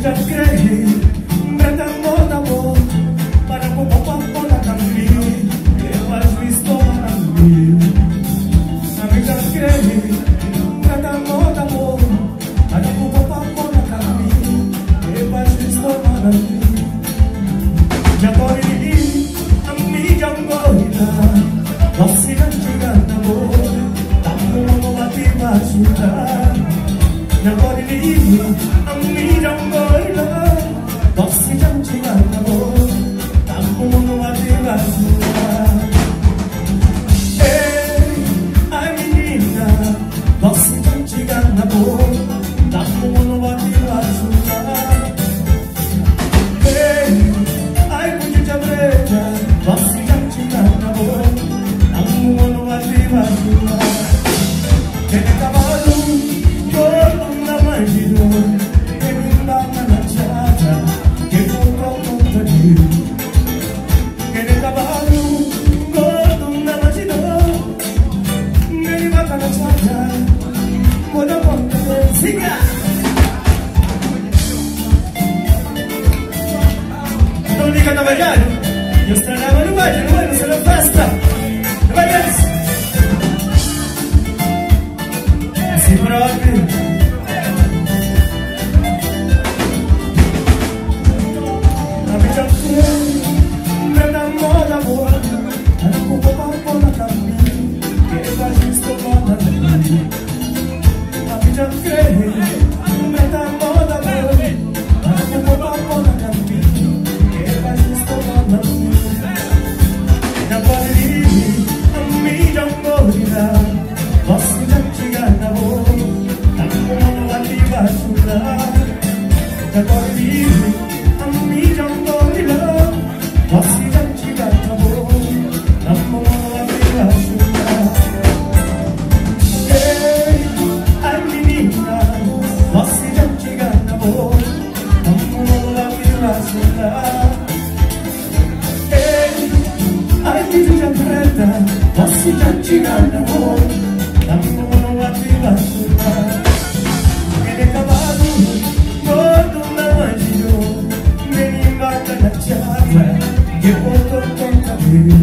já creio, grande amor, para o papo na caminho, eu acho estou na minha. A mim já creio, grande amor, para o papo na caminho, eu acho estou na minha. Já tô indo, a mim já morreu, você não chega na boa, tá com uma batima ajudar. Já tô indo, a mim já morreu, você não chega na boa, tá com uma batima ajudar. Ei, ai menina, você não chega na boa, tá com uma batima ajudar. Ei, ai bonita preta, você já chega na boa, tá com uma batima ajudar. Quem é cavalo, todo na bandido, quem me dá na chata, quem voltou contra mim. Quem é cavalo, todo na bandido, quem me mata na chata, quando eu conto de siga. Não liga na verdade, eu estranhava no baile, não sei na festa, não vai ver. Si proprio la vita me da moda buona, non può papà na cammino, che fa giusto moda lì. La vita me da moda buona, non può papà na cammino, che fa giusto moda lì. Da fuori lì, non mi da morirà, posso non chegar na boa, tá com uma batima ajudar. Já tô livre, a mim já morreu, posso não chegar na boa, tá com uma batima ajudar. Ei, ai menina, posso não chegar na boa, tá com uma batima ajudar. Ei, ai menina preta, posso não chegar na boa, não ativa chuva. Ele é cavalo, todo na bandido, me mata na chave, que voltou contra mim.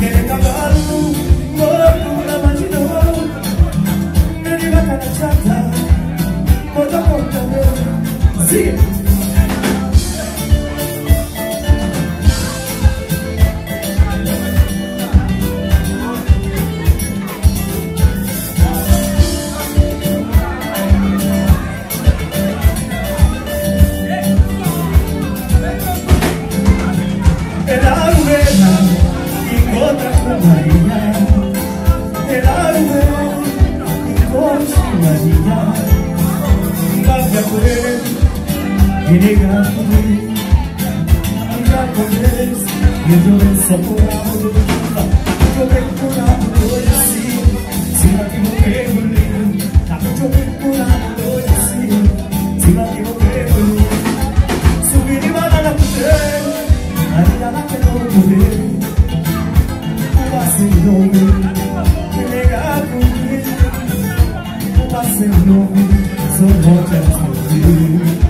Ele é cavalo, todo na bandido, me mata na chave, voltou contra mim. Siga! E negar por mim, já conhece, e eu não sou curado, eu bem curado hoje assim, se não que vou ver bonito, tá muito bem curado hoje assim, se não que vou ver bonito, subir de banana pro trem, ainda lá que não vou ver, o passeio novo, e negar por mim, o passeio novo, sou bom de assistir.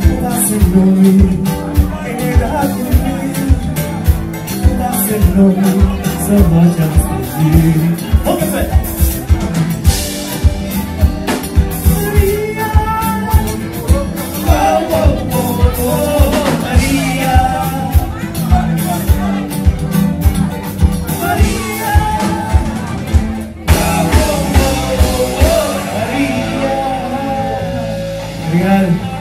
O Barcelona, o Barcelona, só pode assistir. Vamos café! Maria, Maria, Maria. Obrigado.